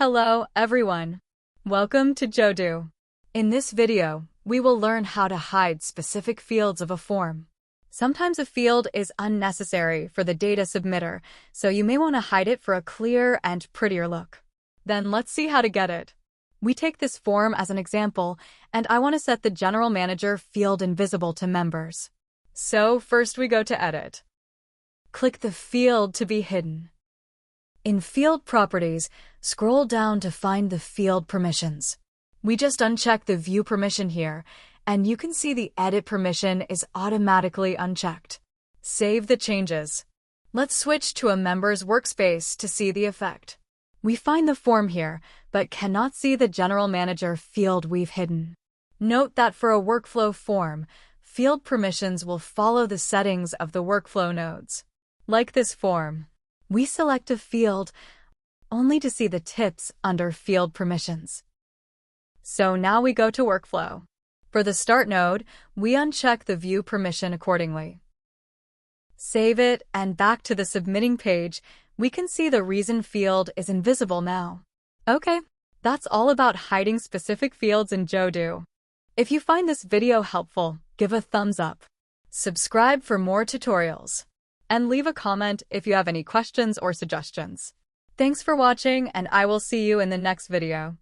Hello, everyone. Welcome to Jodoo. In this video, we will learn how to hide specific fields of a form. Sometimes a field is unnecessary for the data submitter, so you may want to hide it for a clear and prettier look. Then let's see how to get it. We take this form as an example, and I want to set the General Manager field invisible to members. So first we go to Edit. Click the field to be hidden. In Field Properties, scroll down to find the field permissions. We just uncheck the View permission here, and you can see the Edit permission is automatically unchecked. Save the changes. Let's switch to a member's workspace to see the effect. We find the form here, but cannot see the General Manager field we've hidden. Note that for a workflow form, field permissions will follow the settings of the workflow nodes. Like this form, we select a field only to see the tips under Field Permissions. So now we go to Workflow. For the Start node, we uncheck the View permission accordingly. Save it, and back to the Submitting page, we can see the reason field is invisible now. Okay, that's all about hiding specific fields in Jodoo. If you find this video helpful, give a thumbs up. Subscribe for more tutorials. And leave a comment if you have any questions or suggestions. Thanks for watching, and I will see you in the next video.